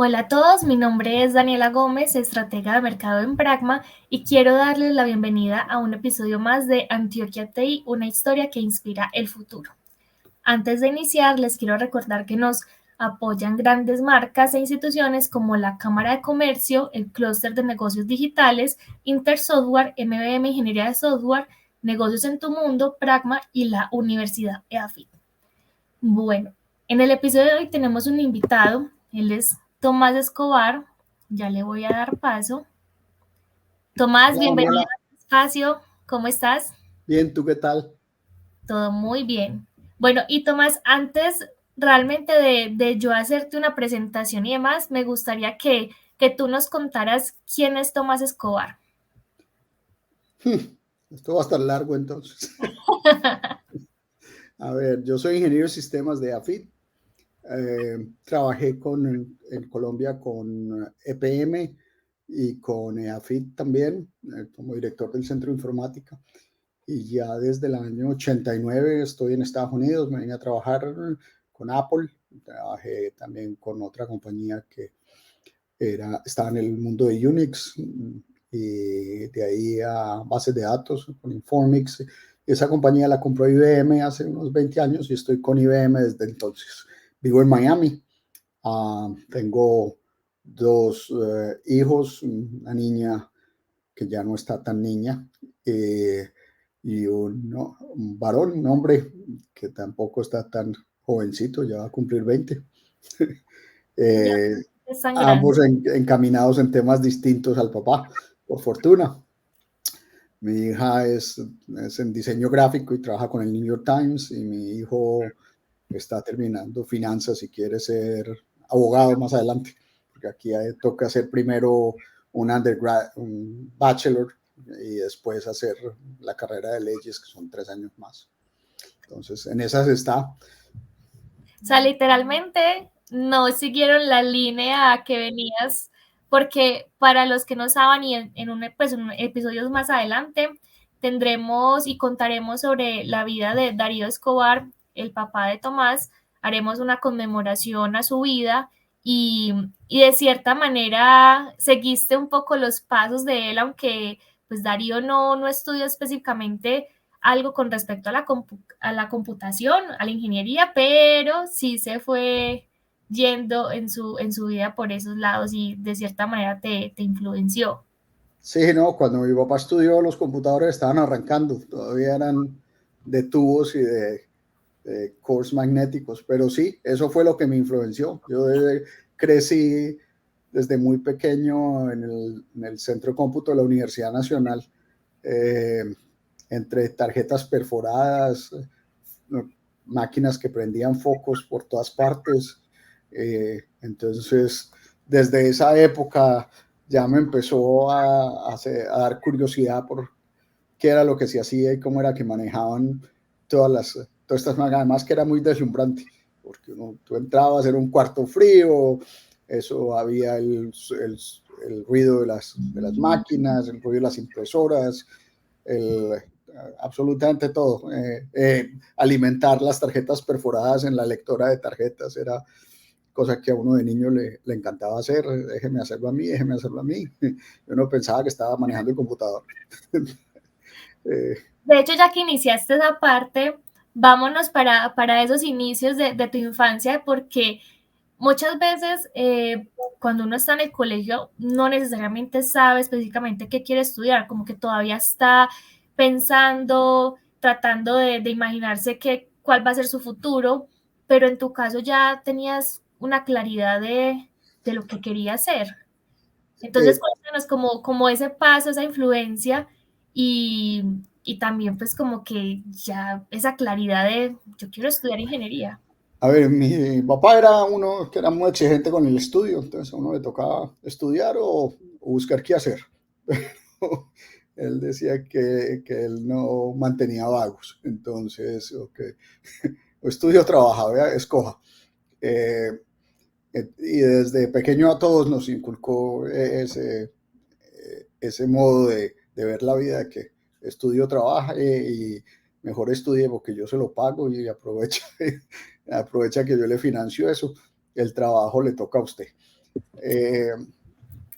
Hola a todos, mi nombre es Daniela Gómez, estratega de mercado en Pragma, y quiero darles la bienvenida a un episodio más de Antioquia TI, una historia que inspira el futuro. Antes de iniciar, les quiero recordar que nos apoyan grandes marcas e instituciones como la Cámara de Comercio, el Clúster de Negocios Digitales, Intersoftware, MBM Ingeniería de Software, Negocios en tu Mundo, Pragma y la Universidad EAFIT. Bueno, en el episodio de hoy tenemos un invitado, él es Tomás Escobar, ya le voy a dar paso. Tomás, Hola, bienvenido Daniela. al espacio, ¿cómo estás? Bien, ¿tú qué tal? Todo muy bien. Bueno, y Tomás, antes realmente de yo hacerte una presentación y demás, me gustaría que tú nos contaras quién es Tomás Escobar. Esto va a estar largo entonces. A ver, yo soy ingeniero de sistemas de AFIT. Trabajé en Colombia con EPM y con EAFIT también, como director del Centro de Informática. Y ya desde el año 89 estoy en Estados Unidos, me vine a trabajar con Apple. Trabajé también con otra compañía que estaba en el mundo de Unix, y de ahí a bases de datos con Informix. Esa compañía la compró IBM hace unos 20 años y estoy con IBM desde entonces. Vivo en Miami. Tengo dos hijos, una niña que ya no está tan niña, y un varón, un hombre que tampoco está tan jovencito, ya va a cumplir 20. Ya eh, es tan grande. Ambos encaminados en temas distintos al papá, por fortuna. Mi hija es en diseño gráfico y trabaja con el New York Times, y mi hijo está terminando finanzas y quiere ser abogado más adelante, porque aquí toca hacer primero un undergrad, un bachelor, y después hacer la carrera de leyes, que son 3 años más. Entonces, en esas está. O sea, literalmente no siguieron la línea que venías, porque para los que no saben, y pues, en episodios más adelante, tendremos y contaremos sobre la vida de Darío Escobar, el papá de Tomás, haremos una conmemoración a su vida y de cierta manera seguiste un poco los pasos de él, aunque pues Darío no estudió específicamente algo con respecto a la computación, a la ingeniería, pero sí se fue yendo en su vida por esos lados y de cierta manera te influenció. Sí, no, cuando mi papá estudió, los computadores estaban arrancando, todavía eran de tubos y de cores magnéticos, pero sí, eso fue lo que me influenció. Crecí desde muy pequeño en el centro de cómputo de la Universidad Nacional, eh, entre tarjetas perforadas, máquinas que prendían focos por todas partes. Entonces, desde esa época ya me empezó a dar curiosidad por qué era lo que se hacía y cómo era que manejaban todas estas máquinas. Además que era muy deslumbrante, porque tú entrabas, era un cuarto frío, eso había el ruido de las máquinas, el ruido de las impresoras, el, absolutamente todo. Alimentar las tarjetas perforadas en la lectora de tarjetas era cosa que a uno de niño le encantaba hacer. Déjeme hacerlo a mí, déjeme hacerlo a mí. Yo no pensaba que estaba manejando el computador. eh, De hecho, ya que iniciaste esa parte, vámonos para esos inicios de tu infancia, porque muchas veces cuando uno está en el colegio no necesariamente sabe específicamente qué quiere estudiar, como que todavía está pensando, tratando de imaginarse cuál va a ser su futuro, pero en tu caso ya tenías una claridad de lo que quería hacer. Entonces, eh, cuéntanos como ese paso, esa influencia y, y también pues como que ya esa claridad de yo quiero estudiar ingeniería. a ver, mi papá era uno que era muy exigente con el estudio, entonces a uno le tocaba estudiar o buscar qué hacer. Pero él decía que él no mantenía vagos, entonces, okay, o estudio o trabaja, ¿vea? Escoja. Eh, y desde pequeño a todos nos inculcó ese modo de ver la vida, que estudio, trabaja, y mejor estudie porque yo se lo pago, y aprovecha, aprovecha que yo le financio eso, el trabajo le toca a usted.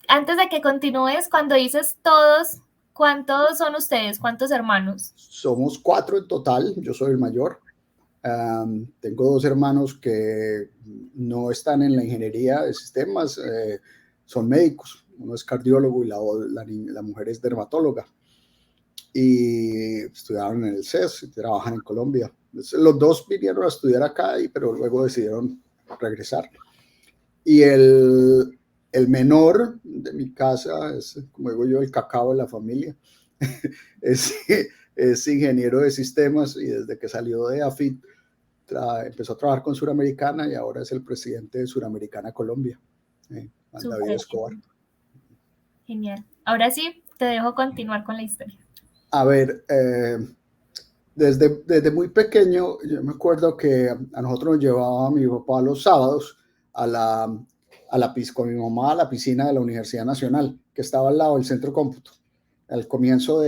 Antes de que continúes, cuando dices todos, ¿cuántos son ustedes? ¿Cuántos hermanos? Somos 4 en total, yo soy el mayor. Tengo 2 hermanos que no están en la ingeniería de sistemas, son médicos. Uno es cardiólogo y la mujer es dermatóloga. Y estudiaron en el CES y trabajan en Colombia. Los 2 vinieron a estudiar acá, pero luego decidieron regresar. Y el menor de mi casa es, como digo yo, el cacao de la familia. es ingeniero de sistemas y desde que salió de AFIT empezó a trabajar con Suramericana y ahora es el presidente de Suramericana Colombia, David Escobar. Genial. Ahora sí, te dejo continuar con la historia. A ver, desde muy pequeño, yo me acuerdo que a nosotros nos llevaba mi papá los sábados con mi mamá a la piscina de la Universidad Nacional, que estaba al lado del centro cómputo. Al comienzo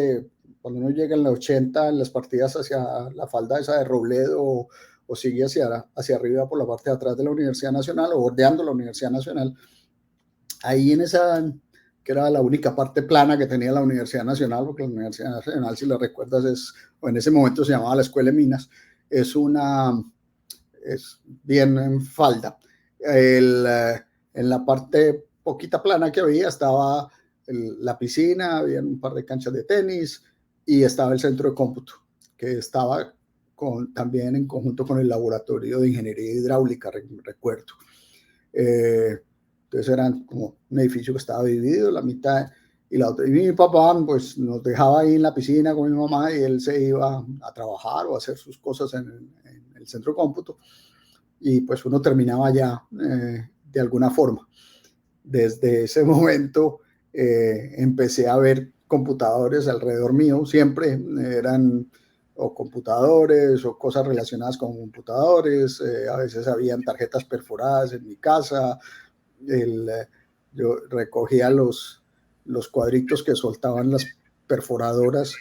cuando uno llega en los 80, en las partidas hacia la falda esa de Robledo o sigue hacia arriba por la parte de atrás de la Universidad Nacional o bordeando la Universidad Nacional, ahí en esa, que era la única parte plana que tenía la Universidad Nacional, porque la Universidad Nacional, si lo recuerdas, o en ese momento se llamaba la Escuela de Minas, es bien en falda. En la parte poquita plana que había estaba la piscina, había un par de canchas de tenis y estaba el centro de cómputo, que estaba también en conjunto con el laboratorio de ingeniería hidráulica, recuerdo. Entonces eran como un edificio que estaba dividido, la mitad y la otra. Y mi papá pues nos dejaba ahí en la piscina con mi mamá y él se iba a trabajar o a hacer sus cosas en el centro de cómputo. Y pues uno terminaba ya de alguna forma. Desde ese momento empecé a ver computadores alrededor mío, siempre eran o computadores o cosas relacionadas con computadores, a veces habían tarjetas perforadas en mi casa, yo recogía los cuadritos que soltaban las perforadoras,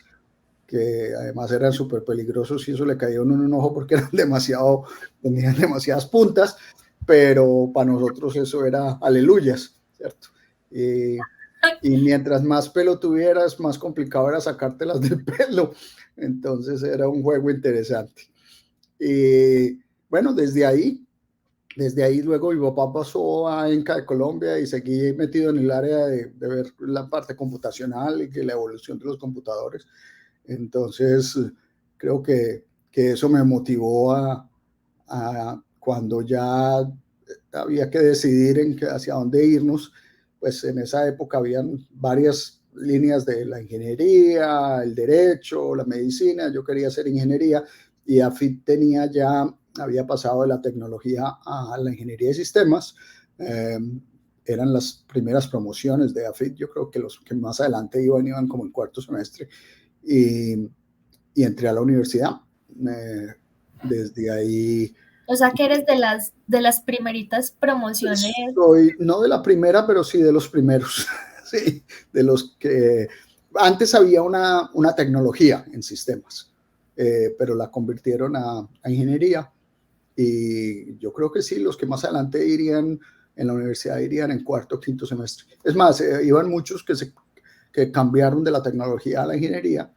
que además eran súper peligrosos y eso le caía a uno en un ojo porque tenían demasiadas puntas, pero para nosotros eso era aleluyas, ¿cierto? Y mientras más pelo tuvieras, más complicado era sacártelas del pelo. Entonces era un juego interesante. Y bueno, desde ahí luego mi papá pasó a ENCA de Colombia y seguí metido en el área de ver la parte computacional y que la evolución de los computadores. Entonces creo que eso me motivó a cuando ya había que decidir hacia dónde irnos, pues en esa época habían varias líneas de la ingeniería, el derecho, la medicina. Yo quería hacer ingeniería y AFIT había pasado de la tecnología a la ingeniería de sistemas. Eran las primeras promociones de AFIT. Yo creo que los que más adelante iban como en cuarto semestre y entré a la universidad. Desde ahí. O sea que eres de las primeritas promociones. No de la primera, pero sí de los primeros. Sí, de los que antes había una tecnología en sistemas, pero la convirtieron a ingeniería. Y yo creo que sí, los que más adelante irían en la universidad irían en cuarto o quinto semestre. Es más, iban muchos que cambiaron de la tecnología a la ingeniería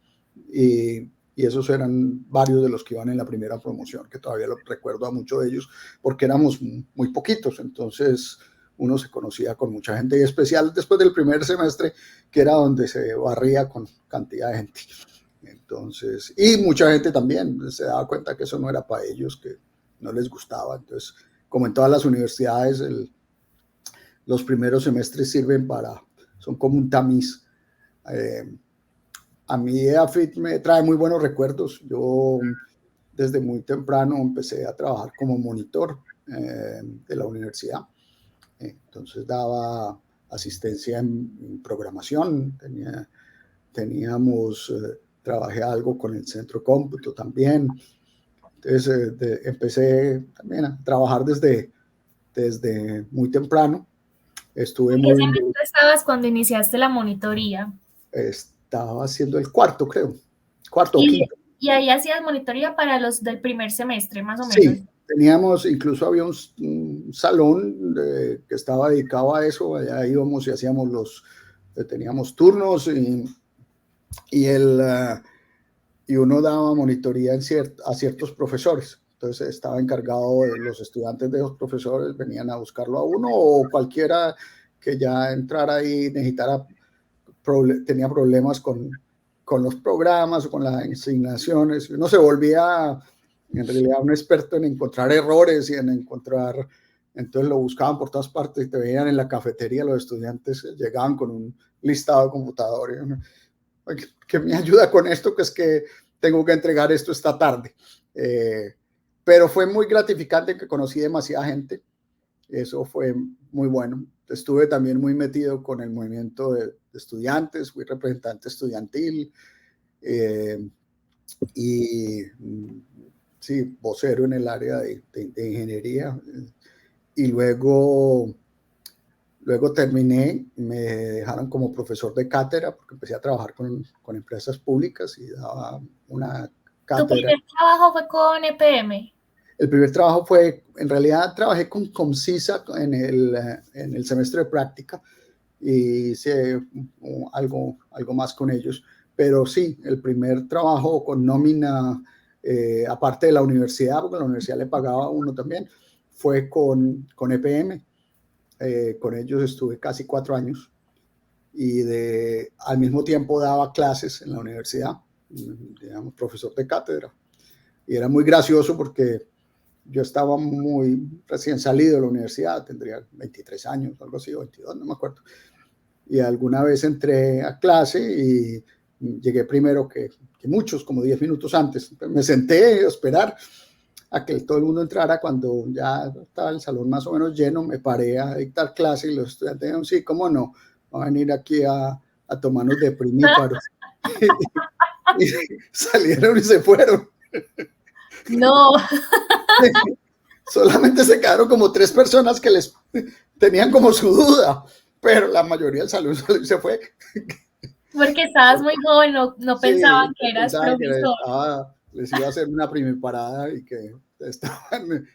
y esos eran varios de los que iban en la primera promoción, que todavía lo recuerdo a muchos de ellos, porque éramos muy poquitos, entonces uno se conocía con mucha gente, y especial después del primer semestre, que era donde se barría con cantidad de gente. Entonces, y mucha gente también se daba cuenta que eso no era para ellos, que no les gustaba. Entonces, como en todas las universidades, los primeros semestres son como un tamiz. A mí AFIT me trae muy buenos recuerdos. Yo desde muy temprano empecé a trabajar como monitor de la universidad. Entonces daba asistencia en programación. Trabajé algo con el centro cómputo también. Entonces empecé también a trabajar desde muy temprano. ¿En qué semestre estabas cuando iniciaste la monitoría? Estaba haciendo el cuarto, creo. Cuarto o quinto. ¿Y ahí hacías monitoría para los del primer semestre, más o menos? Sí, incluso había un un salón que estaba dedicado a eso. Allá íbamos y hacíamos teníamos turnos y uno daba monitoría a ciertos profesores. Entonces estaba encargado de los estudiantes de los profesores, venían a buscarlo a uno, o cualquiera que ya entrara ahí tenía problemas con los programas o con las asignaciones. Uno se volvía en realidad un experto en encontrar errores y en encontrar, entonces lo buscaban por todas partes y te veían en la cafetería, los estudiantes llegaban con un listado de computadores. ¿Qué me ayuda con esto? Que es que tengo que entregar esto esta tarde. Pero fue muy gratificante, que conocí demasiada gente. Eso fue muy bueno. Estuve también muy metido con el movimiento de estudiantes, fui representante estudiantil y sí, vocero en el área de ingeniería. Y luego terminé, me dejaron como profesor de cátedra porque empecé a trabajar con empresas públicas y daba una cátedra. ¿Tu primer trabajo fue con EPM? El primer trabajo fue, en realidad trabajé con Comsisa en el semestre de práctica y hice algo más con ellos. Pero sí, el primer trabajo con nómina, aparte de la universidad, porque la universidad le pagaba a uno también, fue con EPM. Con ellos estuve casi 4 años y al mismo tiempo daba clases en la universidad, digamos, profesor de cátedra. Y era muy gracioso porque yo estaba muy recién salido de la universidad, tendría 23 años, algo así, o 22, no me acuerdo. Y alguna vez entré a clase y llegué primero que muchos, como 10 minutos antes. Me senté a esperar a que todo el mundo entrara. Cuando ya estaba el salón más o menos lleno, me paré a dictar clase y los estudiantes dijeron, sí, cómo no, va a venir aquí a tomarnos de primíparos. y salieron y se fueron. No. Solamente se quedaron como 3 personas que les tenían como su duda, pero la mayoría del salón se fue. Porque estabas muy joven, no Sí, pensaban que eras pensaban profesor. que les iba a hacer una primiparada y que estaban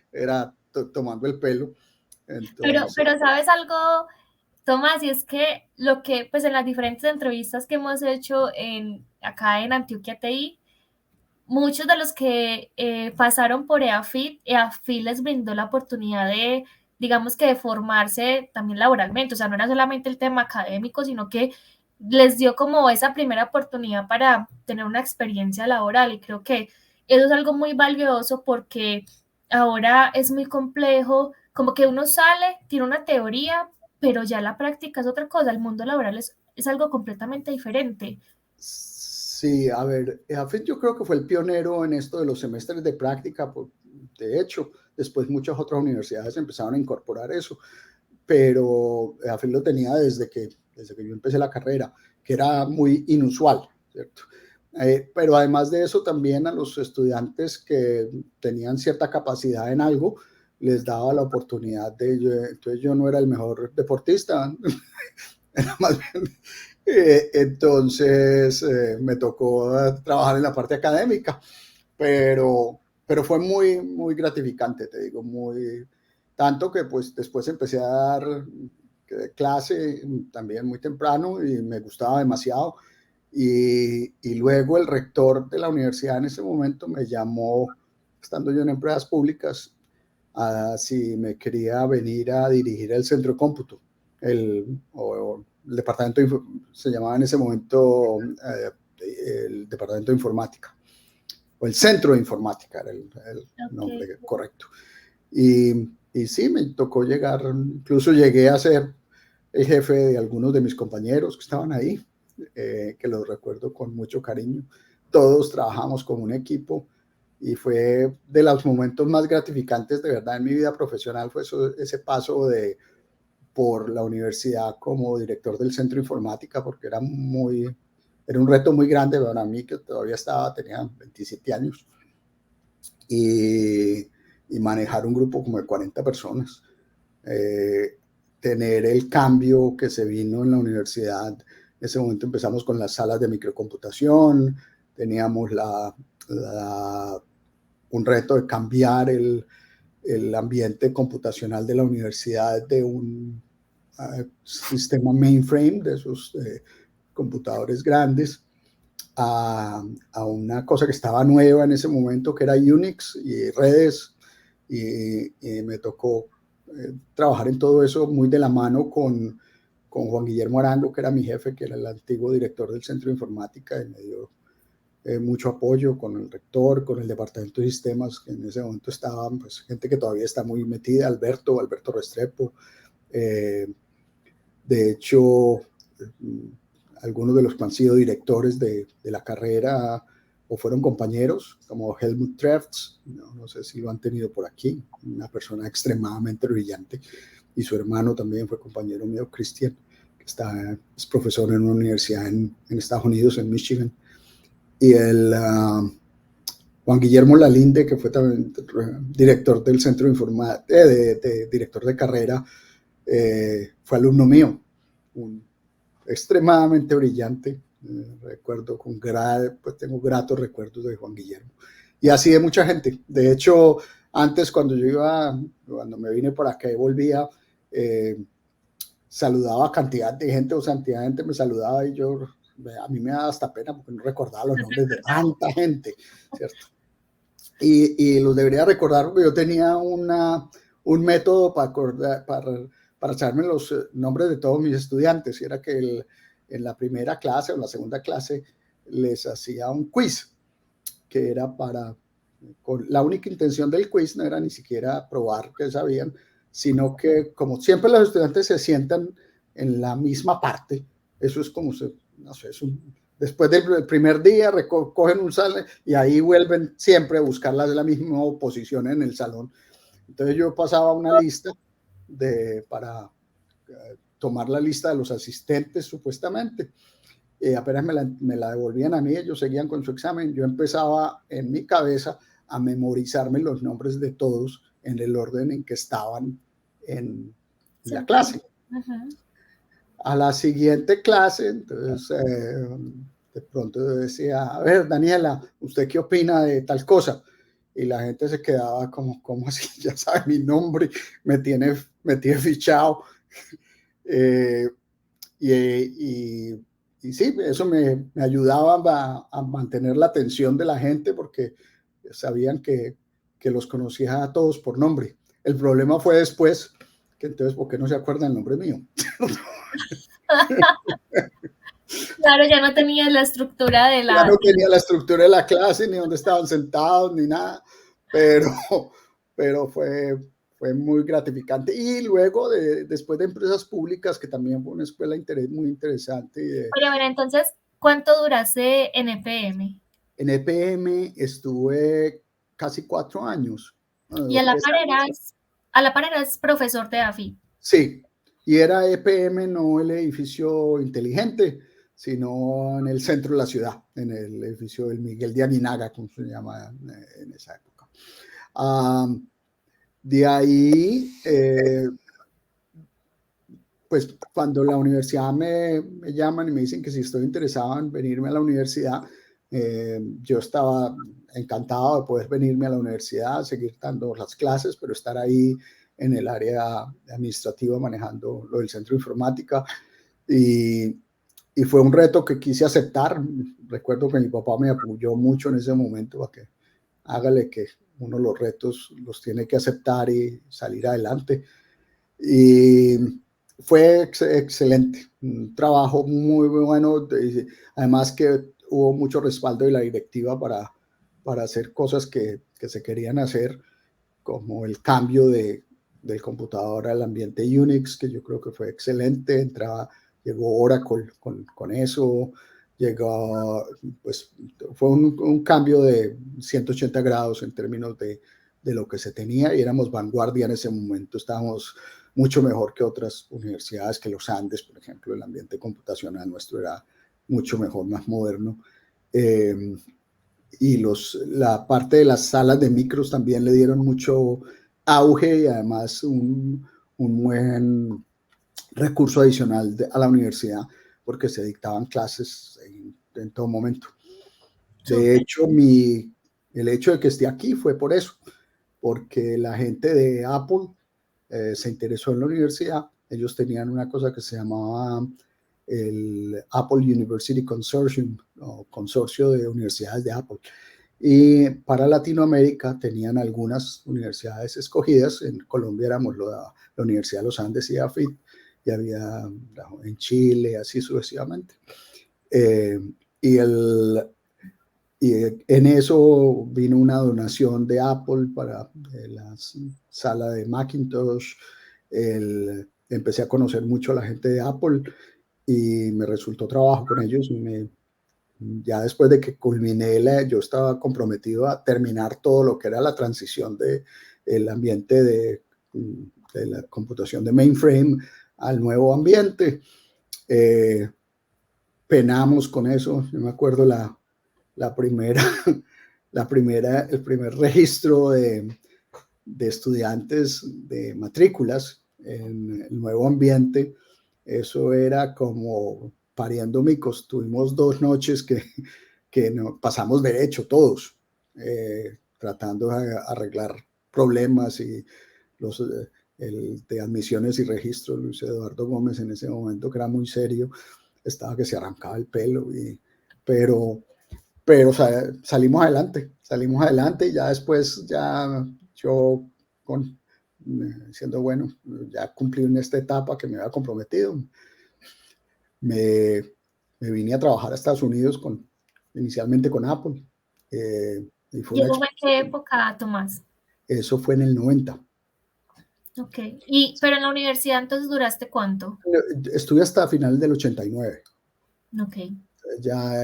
tomando el pelo. Entonces, Pero ¿sabes algo, Tomás? Y es que lo que, pues en las diferentes entrevistas que hemos hecho acá en Antioquia TI, muchos de los que pasaron por EAFIT les brindó la oportunidad de, digamos que de formarse también laboralmente. O sea, no era solamente el tema académico, sino que les dio como esa primera oportunidad para tener una experiencia laboral. Y creo que eso es algo muy valioso porque ahora es muy complejo, como que uno sale, tiene una teoría, pero ya la práctica es otra cosa. El mundo laboral es algo completamente diferente. sí, a ver, EAFIT yo creo que fue el pionero en esto de los semestres de práctica. De hecho, después muchas otras universidades empezaron a incorporar eso, pero EAFIT lo tenía desde que yo empecé la carrera, que era muy inusual, ¿cierto? Pero además de eso, también a los estudiantes que tenían cierta capacidad en algo, les daba la oportunidad entonces yo no era el mejor deportista, era más bien, entonces me tocó trabajar en la parte académica, pero fue muy, muy gratificante, te digo, tanto que pues después empecé a dar clase también muy temprano y me gustaba demasiado. Y luego el rector de la universidad en ese momento me llamó, estando yo en empresas públicas, a si me quería venir a dirigir el centro de cómputo, el departamento, se llamaba en ese momento el departamento de informática, o el centro de informática era el nombre correcto. Y sí, me tocó llegar, incluso llegué a ser el jefe de algunos de mis compañeros que estaban ahí, que los recuerdo con mucho cariño. Todos trabajamos como un equipo y fue de los momentos más gratificantes de verdad en mi vida profesional, fue ese paso por la universidad como director del centro de informática, porque era un reto muy grande para mí, que todavía tenía 27 años, y manejar un grupo como de 40 personas. Tener el cambio que se vino en la universidad. En ese momento empezamos con las salas de microcomputación, teníamos un reto de cambiar el ambiente computacional de la universidad de un sistema mainframe, de esos computadores grandes, a una cosa que estaba nueva en ese momento, que era Unix y redes, y me tocó trabajar en todo eso muy de la mano con Juan Guillermo Arango, que era mi jefe, que era el antiguo director del Centro de Informática, y me dio mucho apoyo con el rector, con el departamento de sistemas, que en ese momento estaban pues, gente que todavía está muy metida, Alberto Restrepo. De hecho, algunos de los que han sido directores de la carrera o fueron compañeros, como Helmut Trefts, no sé si lo han tenido por aquí, una persona extremadamente brillante, y su hermano también fue compañero mío, Christian, que es profesor en una universidad en Estados Unidos, en Michigan, y el Juan Guillermo Lalinde, que fue también director del Centro de Informática, director de carrera, fue alumno mío, extremadamente brillante. Recuerdo pues tengo gratos recuerdos de Juan Guillermo. Y así de mucha gente. De hecho, antes cuando me vine por acá y volvía, saludaba a cantidad de gente, o cantidad de gente me saludaba y a mí me da hasta pena porque no recordaba los nombres de tanta gente, ¿cierto? Y los debería recordar porque yo tenía un método para saberme los nombres de todos mis estudiantes, y era que en la primera clase o en la segunda clase les hacía un quiz, que era la única intención del quiz no era ni siquiera probar que sabían, sino que como siempre los estudiantes se sientan en la misma parte, eso es como, no sé, después del primer día cogen un salón y ahí vuelven siempre a buscar la misma posición en el salón. Entonces yo pasaba una lista para tomar la lista de los asistentes supuestamente. Apenas me la devolvían a mí, ellos seguían con su examen, yo empezaba en mi cabeza a memorizarme los nombres de todos en el orden en que estaban en la clase. A la siguiente clase, entonces de pronto decía, a ver, Daniela, ¿usted qué opina de tal cosa? Y la gente se quedaba como, ¿cómo así? Ya sabe mi nombre, me tiene fichado. Y sí, eso me ayudaba a mantener la atención de la gente porque sabían que los conocía a todos por nombre. El problema fue después, que entonces, ¿por qué no se acuerdan el nombre mío? Claro, ya no tenía la estructura de Ya no tenía la estructura de la clase, ni dónde estaban sentados, ni nada, pero fue muy gratificante. Y luego, después de empresas públicas, que también fue una escuela muy interesante. Pero bueno, entonces, ¿cuánto duraste en EPM? En EPM estuve casi 4 años. Y a la par eras profesor de AFI. Sí, y era EPM, no el edificio inteligente, sino en el centro de la ciudad, en el edificio del Miguel de Aguinaga, como se llama en esa época. De ahí, pues cuando la universidad me llaman y me dicen que si estoy interesado en venirme a la universidad, yo estaba encantado de poder venirme a la universidad, seguir dando las clases, pero estar ahí en el área administrativa manejando lo del centro de informática. Y fue un reto que quise aceptar. Recuerdo que mi papá me apoyó mucho en ese momento para que hágale, que uno los retos los tiene que aceptar y salir adelante. Y fue excelente, un trabajo muy bueno, además que hubo mucho respaldo de la directiva para hacer cosas que se querían hacer, como el cambio del computador al ambiente Unix, que yo creo que fue excelente. Llegó Oracle con eso, pues fue un cambio de 180 grados en términos de lo que se tenía, y éramos vanguardia en ese momento. Estábamos mucho mejor que otras universidades, que los Andes, por ejemplo. El ambiente computacional nuestro era mucho mejor, más moderno. Y la parte de las salas de micros también le dieron mucho auge, y además un buen recurso adicional a la universidad, porque se dictaban clases en todo momento. De hecho, el hecho de que esté aquí fue por eso, porque la gente de Apple se interesó en la universidad. Ellos tenían una cosa que se llamaba el Apple University Consortium, o consorcio de universidades de Apple. Y para Latinoamérica tenían algunas universidades escogidas. En Colombia éramos la Universidad de los Andes y AFIT, y había en Chile, así sucesivamente. Y en eso vino una donación de Apple para la sala de Macintosh. Empecé a conocer mucho a la gente de Apple y me resultó trabajo con ellos. Ya después de que culminé, yo estaba comprometido a terminar todo lo que era la transición del ambiente de la computación de mainframe al nuevo ambiente. Penamos con eso. Yo me acuerdo el primer registro de estudiantes de matrículas en el nuevo ambiente. Eso era como pariendo micos. Tuvimos 2 noches que no, pasamos derecho todos, tratando de arreglar problemas y el de admisiones y registros. Luis Eduardo Gómez en ese momento, que era muy serio, estaba que se arrancaba el pelo, pero salimos adelante y ya después, ya yo siendo bueno, ya cumplí en esta etapa que me había comprometido. Me vine a trabajar a Estados Unidos inicialmente con Apple. Y fue ¿Y una eso fue en qué época, Tomás? Eso fue en el 90. Ok. Pero en la universidad entonces duraste ¿cuánto? Estuve hasta final del 89. Ok. Ya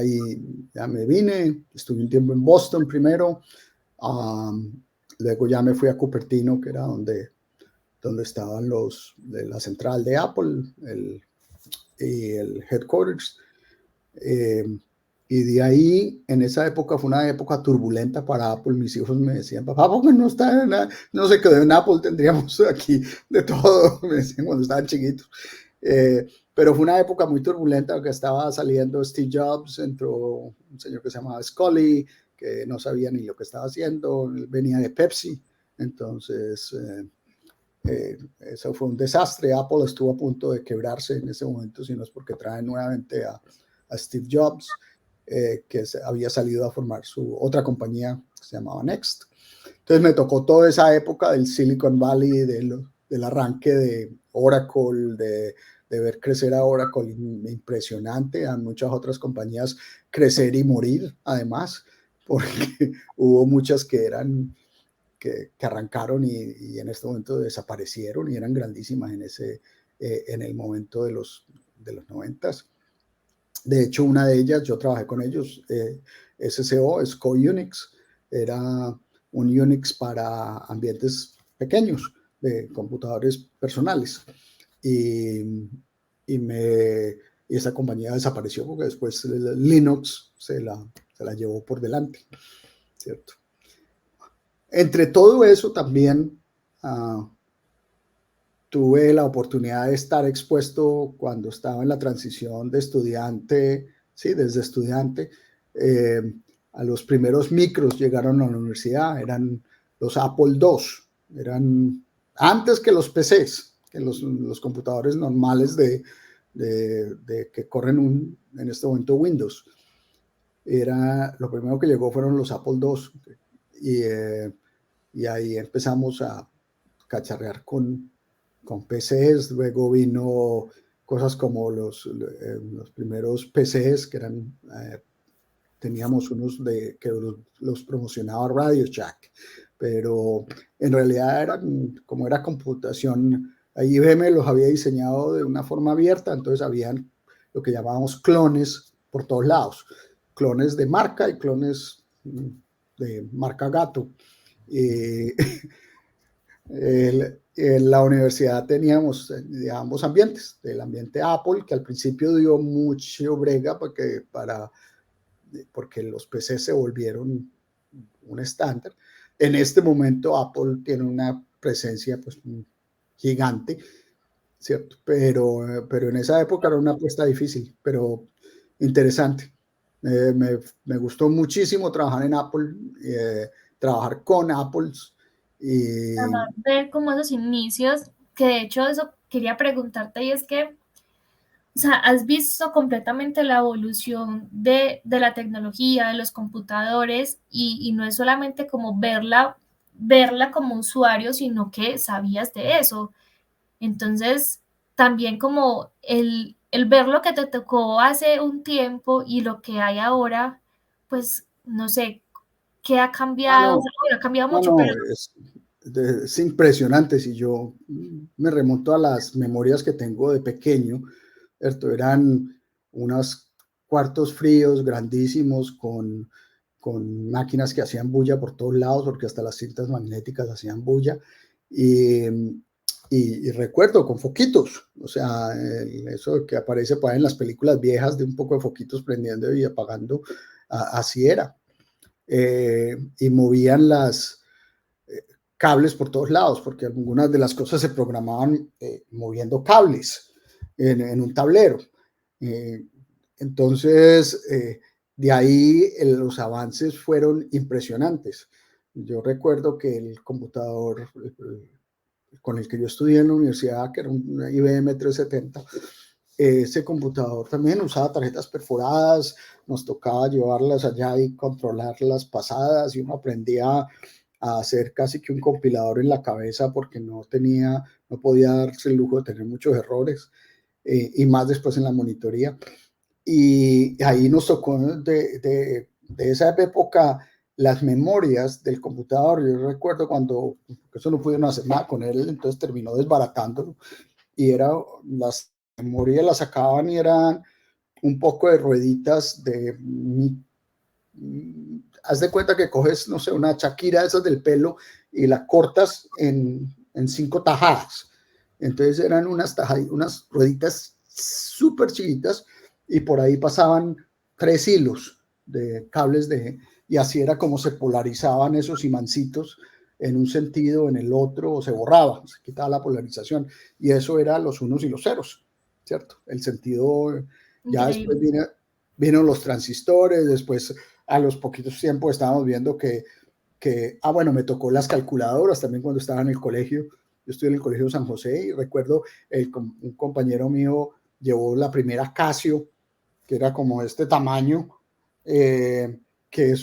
me vine, estuve un tiempo en Boston primero, luego ya me fui a Cupertino, que era donde estaban de la central de Apple y el headquarters. Y de ahí, en esa época, fue una época turbulenta para Apple. Mis hijos me decían, papá, ¿por qué no está no se quedó en Apple? Tendríamos aquí de todo, me decían cuando estaban chiquitos. Pero fue una época muy turbulenta, porque estaba saliendo Steve Jobs, entró un señor que se llamaba Scully, que no sabía ni lo que estaba haciendo, él venía de Pepsi. Entonces eso fue un desastre. Apple estuvo a punto de quebrarse en ese momento, si no es porque traen nuevamente a Steve Jobs, que había salido a formar su otra compañía que se llamaba Next. Entonces me tocó toda esa época del Silicon Valley, del arranque de Oracle, de ver crecer a Oracle impresionante, a muchas otras compañías crecer y morir, además, porque hubo muchas que arrancaron y en este momento desaparecieron y eran grandísimas en el momento de los 90s. De hecho, una de ellas, yo trabajé con ellos, SCO, SCO Unix, era un Unix para ambientes pequeños de computadores personales. Y esa compañía desapareció porque después Linux se la llevó por delante, ¿cierto? Entre todo eso también tuve la oportunidad de estar expuesto cuando estaba en la transición de estudiante, sí, desde estudiante, a los primeros micros llegaron a la universidad, eran los Apple II, eran antes que los PCs, que los computadores normales que corren en este momento Windows. Lo primero que llegó fueron los Apple II, y ahí empezamos a cacharrear con PCs. Luego vino cosas como los primeros PCs que eran, teníamos unos que los promocionaba Radio Shack, pero en realidad como era computación, IBM los había diseñado de una forma abierta, entonces habían lo que llamábamos clones por todos lados, clones de marca y clones de marca gato. En la universidad teníamos de ambos ambientes, del ambiente Apple, que al principio dio mucho brega porque los PC se volvieron un estándar. En este momento Apple tiene una presencia pues gigante, ¿cierto? Pero en esa época era una apuesta difícil, pero interesante. Me gustó muchísimo trabajar en Apple, trabajar con Apple, Y, Además, ver como esos inicios, que de hecho eso quería preguntarte, y es que, o sea, has visto completamente la evolución de la tecnología, de los computadores, y no es solamente como verla como usuario, sino que sabías de eso. Entonces, también como el ver lo que te tocó hace un tiempo y lo que hay ahora, pues no sé qué ha cambiado, o no, sea, bueno, ha cambiado no, mucho, pero no, es impresionante. Si yo me remonto a las memorias que tengo de pequeño, ¿cierto? Eran unos cuartos fríos grandísimos con máquinas que hacían bulla por todos lados, porque hasta las cintas magnéticas hacían bulla. Y, y recuerdo con foquitos, o sea, eso que aparece por ahí en las películas viejas de un poco de foquitos prendiendo y apagando, así era. Y movían las cables por todos lados, porque algunas de las cosas se programaban moviendo cables un tablero. Eh, entonces, de ahí los avances fueron impresionantes. Yo recuerdo que el computador con el que yo estudié en la universidad, que era un IBM 370, ese computador también usaba tarjetas perforadas, nos tocaba llevarlas allá y controlar las pasadas, y uno aprendía a hacer casi que un compilador en la cabeza porque no podía darse el lujo de tener muchos errores, y más después en la monitoría. Y ahí nos tocó de esa época las memorias del computador. Yo recuerdo cuando eso no pudieron hacer nada con él, entonces terminó desbaratándolo, y era las memorias las sacaban y eran un poco de rueditas haz de cuenta que coges, no sé, una Shakira esas del pelo y la cortas en 5 tajadas. Entonces eran unas rueditas súper chiquitas, y por ahí pasaban 3 hilos de cables y así era como se polarizaban esos imancitos en un sentido o en el otro, o se borraba, se quitaba la polarización, y eso era los unos y los ceros, ¿cierto? El sentido, ya después increíble. vieron los transistores, después a los poquitos tiempos estábamos viendo bueno, me tocó las calculadoras también cuando estaba en el colegio. Yo estuve en el Colegio San José y recuerdo un compañero mío llevó la primera Casio, que era como este tamaño, eh, que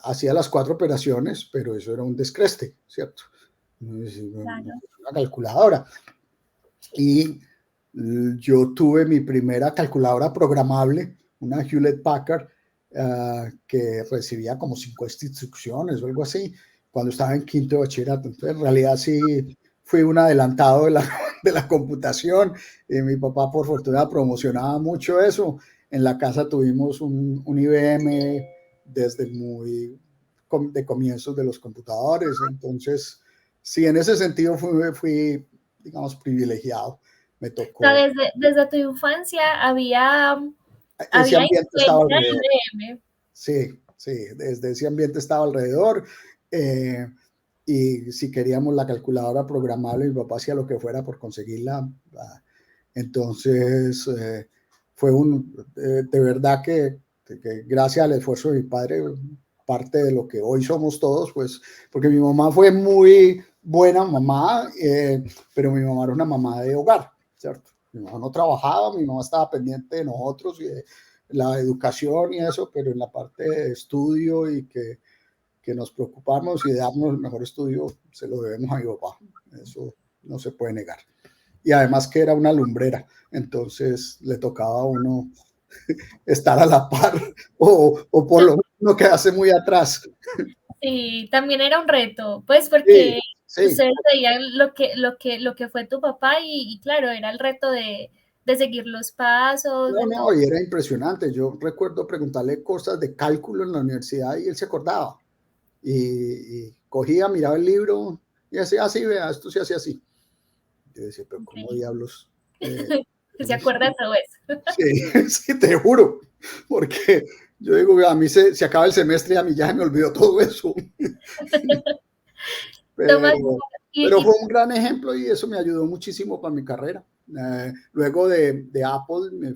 hacía las 4 operaciones, pero eso era un descreste, ¿cierto? Claro. Una calculadora. Y yo tuve mi primera calculadora programable, una Hewlett Packard, que recibía como 50 instrucciones o algo así, cuando estaba en quinto de bachillerato. Entonces, en realidad sí fui un adelantado de la computación. Mi papá, por fortuna, promocionaba mucho eso. En la casa tuvimos un IBM desde de comienzos de los computadores. Entonces, sí, en ese sentido fui digamos, privilegiado. Me O sea, tocó. desde tu infancia Ese había ambiente estaba influencia de alrededor. IBM. Sí, sí, desde ese ambiente estaba alrededor. eh, y si queríamos la calculadora programable, mi papá hacía lo que fuera por conseguirla. Entonces, fue de verdad que gracias al esfuerzo de mi padre, parte de lo que hoy somos todos, pues, porque mi mamá fue muy buena mamá, pero mi mamá era una mamá de hogar, ¿cierto? Mi mamá no trabajaba, mi mamá estaba pendiente de nosotros y de la educación y eso, pero en la parte de estudio y que nos preocupamos y de darnos el mejor estudio, se lo debemos a mi papá. Eso no se puede negar. Y además que era una lumbrera, entonces le tocaba a uno estar a la par, o por lo menos no quedarse muy atrás. Sí, también era un reto, pues Sí, porque sí. ustedes veían lo que fue tu papá y claro, era el reto de seguir los pasos, No, de no, todo. y era impresionante. Yo recuerdo preguntarle cosas de cálculo en la universidad y él se acordaba. Y cogía, miraba el libro y decía así, vea, esto se hace así. Yo decía, pero ¿cómo Increíble. diablos? Que se acuerda de todo eso. Sí, sí, te juro, porque yo digo, a mí se acaba el semestre y a mí ya me olvidó todo eso. Tomás, pero, pero y fue un gran ejemplo y eso me ayudó muchísimo para mi carrera. Luego de Apple,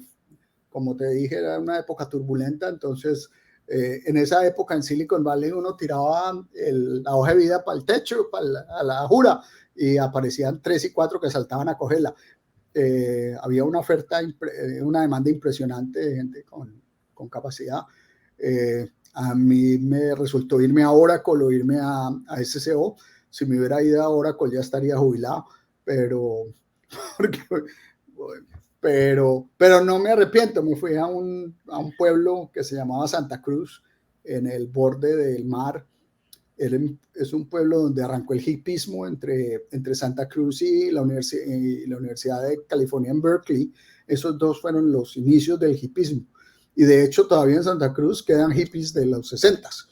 como te dije, era una época turbulenta, entonces En esa época en Silicon Valley uno tiraba la hoja de vida para el techo, a la jura, y aparecían 3 y 4 que saltaban a cogerla. Había una oferta, una demanda impresionante de gente con capacidad. A mí me resultó irme a Oracle o irme a SCO. Si me hubiera ido a Oracle ya estaría jubilado, pero, porque, pero no me arrepiento. Me fui a un pueblo que se llamaba Santa Cruz, en el borde del mar. Es un pueblo donde arrancó el hipismo entre Santa Cruz y la Universidad de California en Berkeley. Esos dos fueron los inicios del hipismo. Y de hecho todavía en Santa Cruz quedan hippies de los 60s.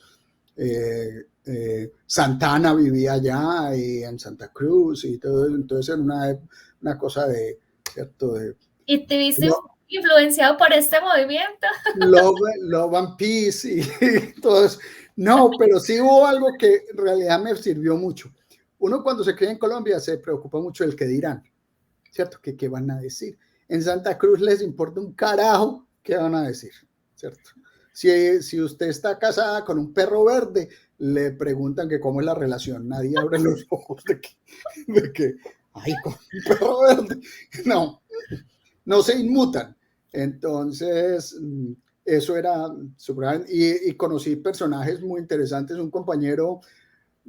Santana vivía allá y en Santa Cruz y todo. Entonces era una cosa de, ¿cierto? ¿Y te viste influenciado por este movimiento? Love and Peace y todo eso. No, pero sí hubo algo que en realidad me sirvió mucho. Uno cuando se cría en Colombia se preocupa mucho del que dirán, ¿cierto? ¿Qué van a decir? En Santa Cruz les importa un carajo qué van a decir, ¿cierto? Si usted está casada con un perro verde, le preguntan que cómo es la relación. Nadie abre los ojos de que ay, con un perro verde. No se inmutan. Entonces, eso era súper. Y conocí personajes muy interesantes. Un compañero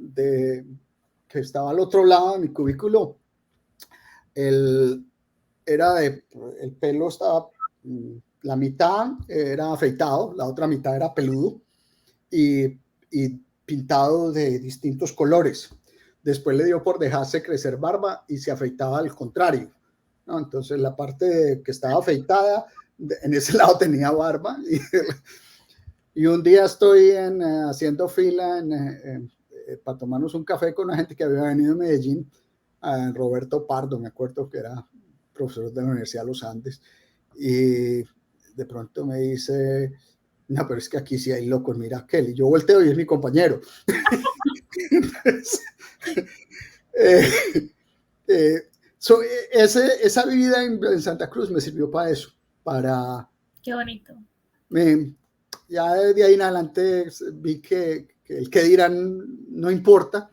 que estaba al otro lado de mi cubículo, el pelo estaba, la mitad era afeitado, la otra mitad era peludo y pintado de distintos colores. Después le dio por dejarse crecer barba y se afeitaba al contrario, ¿no? Entonces la parte que estaba afeitada, en ese lado tenía barba. Y un día estoy haciendo fila para tomarnos un café con una gente que había venido de Medellín, Roberto Pardo, me acuerdo que era profesor de la Universidad de los Andes, y de pronto me dice, no, pero es que aquí sí hay locos, mira aquel, y yo volteo y es mi compañero. Entonces, esa vida en Santa Cruz me sirvió para eso, para... Qué bonito. Ya de ahí en adelante vi que el que dirán no importa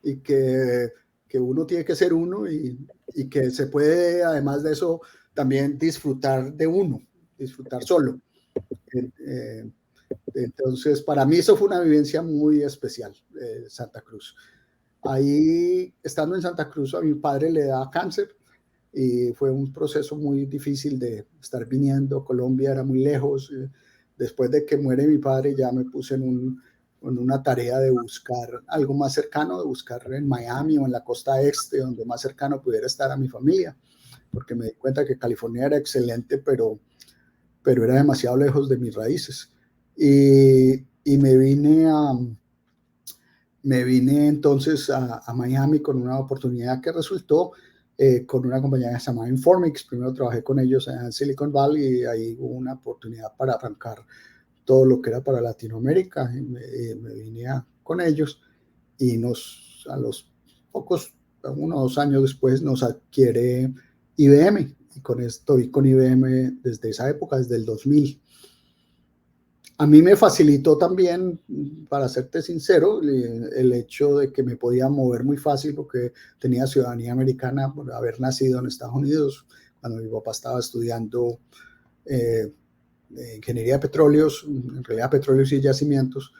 y que uno tiene que ser uno y que se puede, además de eso, también disfrutar de uno, disfrutar solo. Entonces, para mí eso fue una vivencia muy especial, Santa Cruz. Ahí, estando en Santa Cruz, a mi padre le da cáncer y fue un proceso muy difícil de estar viniendo. Colombia era muy lejos. Después de que muere mi padre, ya me puse en una tarea de buscar algo más cercano, de buscar en Miami o en la costa este, donde más cercano pudiera estar a mi familia, porque me di cuenta que California era excelente, pero era demasiado lejos de mis raíces. Y me vine entonces a Miami con una oportunidad que resultó con una compañía que se llama Informix. Primero trabajé con ellos en Silicon Valley y ahí hubo una oportunidad para arrancar todo lo que era para Latinoamérica. Y me vine con ellos y a los pocos, 1 o 2 años después, nos adquiere IBM. Y estoy con IBM desde esa época, desde el 2000. A mí me facilitó también, para serte sincero, el hecho de que me podía mover muy fácil porque tenía ciudadanía americana por haber nacido en Estados Unidos. Cuando mi papá estaba estudiando ingeniería de petróleos, en realidad petróleos y yacimientos,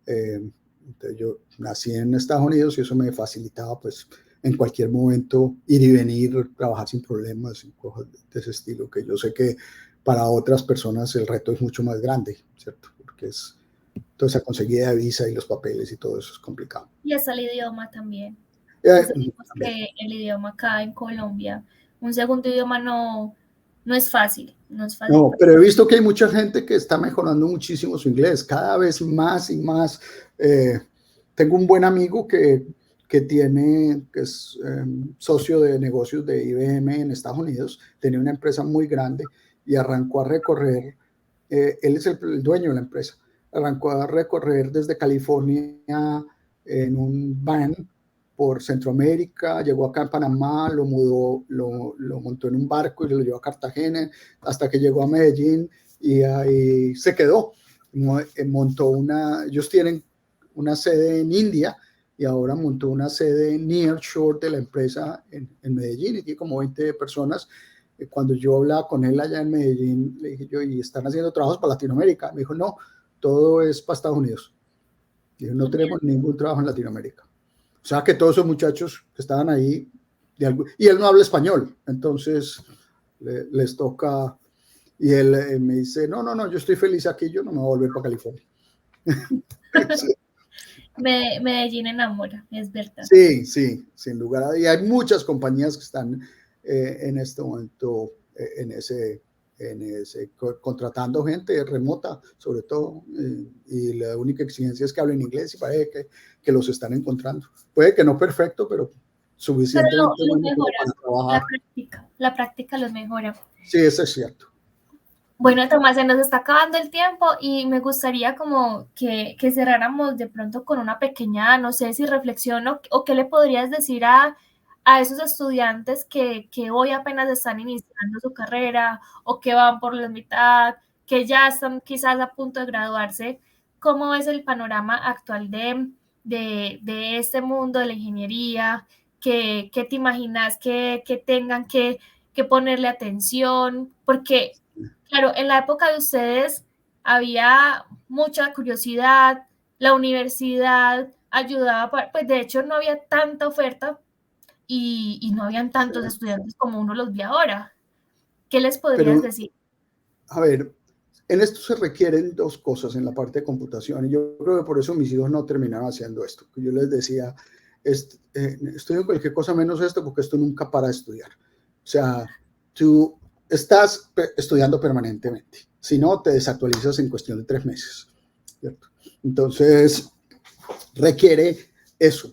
entonces yo nací en Estados Unidos y eso me facilitaba pues en cualquier momento ir y venir, trabajar sin problemas y cosas de ese estilo, que yo sé que para otras personas el reto es mucho más grande, ¿cierto? Porque es toda esa conseguida de visa y los papeles y todo eso es complicado. Y es el idioma también. Que el idioma acá en Colombia, un segundo idioma no es fácil. No, pero he visto que hay mucha gente que está mejorando muchísimo su inglés, cada vez más y más. Tengo un buen amigo que es socio de negocios de IBM en Estados Unidos, tenía una empresa muy grande y arrancó a recorrer, él es el dueño de la empresa, arrancó a recorrer desde California en un van por Centroamérica, llegó acá en Panamá, lo montó en un barco y lo llevó a Cartagena hasta que llegó a Medellín y ahí se quedó. ellos tienen una sede en India y ahora montó una sede nearshore de la empresa en Medellín y tiene como 20 personas. Cuando yo hablaba con él allá en Medellín, le dije yo, ¿y están haciendo trabajos para Latinoamérica? Me dijo, no, todo es para Estados Unidos. Y no tenemos ningún trabajo en Latinoamérica. O sea que todos esos muchachos que estaban ahí, y él no habla español, entonces les toca, y él me dice, no, yo estoy feliz aquí, yo no me voy a volver para California. Sí. Medellín enamora, es verdad. Sí, sin lugar a dudas. Y hay muchas compañías que están en este momento en ese contratando gente remota, sobre todo, y la única exigencia es que hablen inglés y parece que los están encontrando. Puede que no perfecto, pero suficientemente Pero lo bueno como mejora, para trabajar. la práctica los mejora. Sí, eso es cierto. Bueno, Tomás, se nos está acabando el tiempo y me gustaría como que cerráramos de pronto con una pequeña, no sé si reflexión o qué le podrías decir a esos estudiantes que hoy apenas están iniciando su carrera o que van por la mitad, que ya están quizás a punto de graduarse. ¿Cómo es el panorama actual de este mundo de la ingeniería? ¿Qué te imaginas que tengan que ponerle atención? Porque claro, en la época de ustedes había mucha curiosidad, la universidad ayudaba, pues de hecho no había tanta oferta y no habían tantos estudiantes como uno los ve ahora. ¿Qué les podrías Pero, decir? a ver, en esto se requieren dos cosas en la parte de computación y yo creo que por eso mis hijos no terminaron haciendo esto. Yo les decía, estudio cualquier cosa menos esto porque esto nunca para de estudiar. O sea, tú estás estudiando permanentemente. Si no, te desactualizas en cuestión de 3 meses. ¿Cierto? Entonces, requiere eso,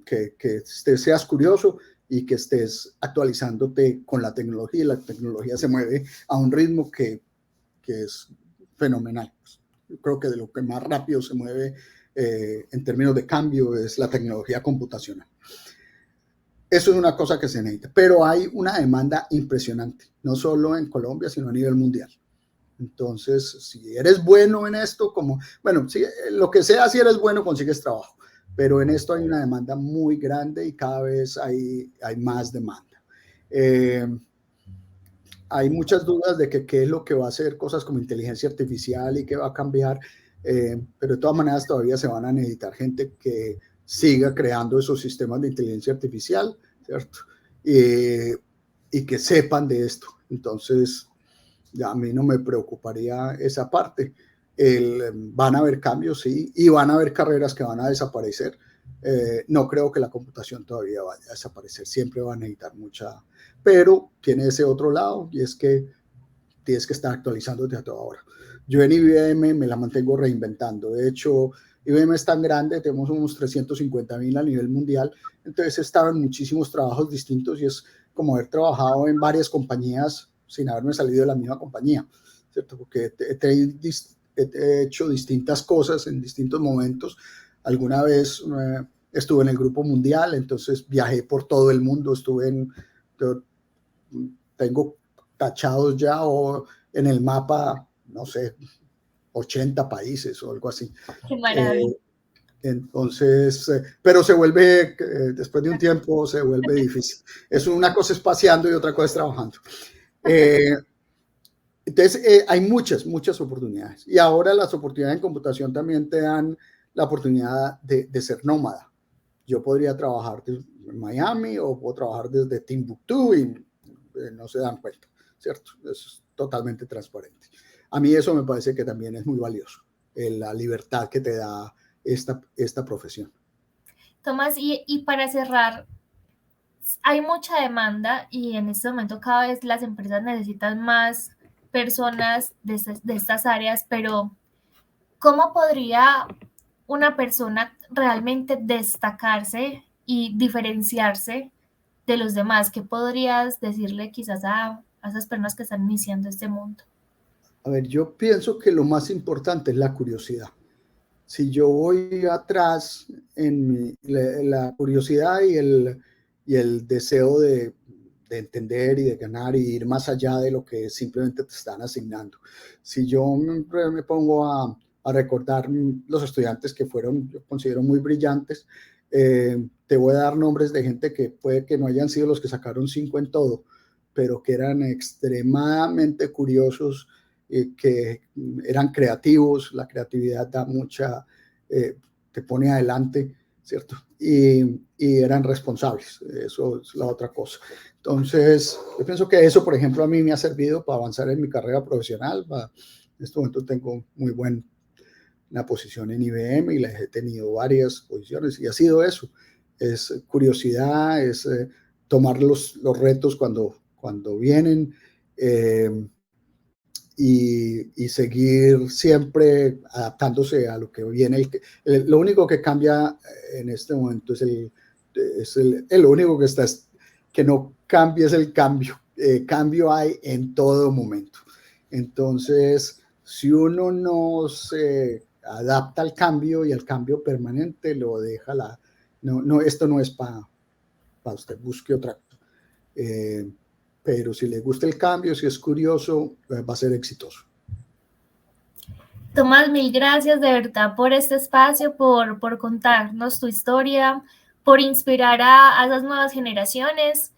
que seas curioso y que estés actualizándote con la tecnología. Y la tecnología se mueve a un ritmo que es fenomenal. Yo creo que de lo que más rápido se mueve en términos de cambio es la tecnología computacional. Eso es una cosa que se necesita, pero hay una demanda impresionante, no solo en Colombia, sino a nivel mundial. Entonces, si eres bueno en esto, bueno, si, lo que sea, si eres bueno, consigues trabajo, pero en esto hay una demanda muy grande y cada vez hay más demanda. Hay muchas dudas de qué es lo que va a hacer cosas como inteligencia artificial y qué va a cambiar, pero de todas maneras todavía se van a necesitar gente que siga creando esos sistemas de inteligencia artificial, ¿cierto? Y que sepan de esto. Entonces, ya a mí no me preocuparía esa parte. Van a haber cambios, sí, y van a haber carreras que van a desaparecer. No creo que la computación todavía vaya a desaparecer, siempre va a necesitar mucha, pero tiene ese otro lado y es que tienes que estar actualizándote a toda hora. Yo en IBM me la mantengo reinventando. De hecho, IBM es tan grande, tenemos unos 350,000 a nivel mundial, entonces he estado en muchísimos trabajos distintos y es como haber trabajado en varias compañías sin haberme salido de la misma compañía, ¿cierto? Porque he hecho distintas cosas en distintos momentos. Alguna vez estuve en el Grupo Mundial, entonces viajé por todo el mundo, tengo tachados ya o en el mapa, no sé, 80 países o algo así. Qué maravilla. Entonces, pero se vuelve, después de un tiempo, se vuelve difícil. Es una cosa es paseando y otra cosa es trabajando. Entonces, hay muchas oportunidades. Y ahora las oportunidades en computación también te dan la oportunidad de ser nómada. Yo podría trabajar desde Miami o puedo trabajar desde Timbuktu y no se dan cuenta, ¿cierto? Eso es totalmente transparente. A mí eso me parece que también es muy valioso, la libertad que te da esta profesión. Tomás, y para cerrar, hay mucha demanda y en este momento cada vez las empresas necesitan más personas de estas áreas, pero ¿cómo podría una persona realmente destacarse y diferenciarse de los demás? ¿Qué podrías decirle quizás a esas personas que están iniciando este mundo? A ver, yo pienso que lo más importante es la curiosidad. Si yo voy atrás en la curiosidad y el deseo de entender y de ganar y ir más allá de lo que simplemente te están asignando. Si yo me pongo a recordar los estudiantes que fueron, yo considero, muy brillantes. Te voy a dar nombres de gente que puede que no hayan sido los que sacaron 5 en todo, pero que eran extremadamente curiosos, que eran creativos. La creatividad da mucha, te pone adelante, ¿cierto? Y eran responsables, eso es la otra cosa. Entonces, yo pienso que eso, por ejemplo, a mí me ha servido para avanzar en mi carrera profesional. En este momento tengo muy buena posición en IBM y les he tenido varias posiciones y ha sido eso, es curiosidad, es tomar los retos cuando vienen, y seguir siempre adaptándose a lo que viene. Lo único que cambia en este momento lo único que está que no cambia es el cambio. Cambio hay en todo momento. Entonces, si uno no se adapta al cambio y al cambio permanente, lo deja esto no es para usted, busque otra cosa. Pero si le gusta el cambio, si es curioso, va a ser exitoso. Tomás, mil gracias de verdad por este espacio, por contarnos tu historia, por inspirar a esas nuevas generaciones.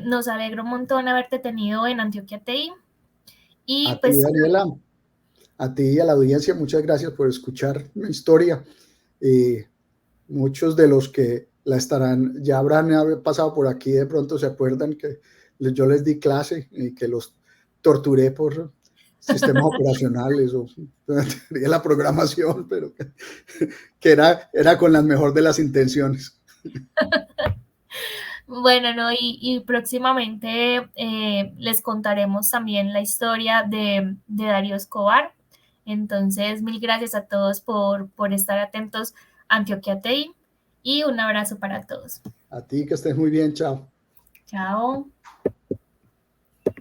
Nos alegra un montón haberte tenido en Antioquia TI. Y a ti, pues, Daniela, a ti y a la audiencia, muchas gracias por escuchar mi historia. Muchos de los que ya habrán pasado por aquí, de pronto se acuerdan que yo les di clase y que los torturé por sistemas operacionales o la programación, pero que era con la mejor de las intenciones. bueno, ¿no? Y próximamente les contaremos también la historia de Darío Escobar. Entonces, mil gracias a todos por estar atentos a Antioquia TI y un abrazo para todos. A ti, que estés muy bien, chao. Chao.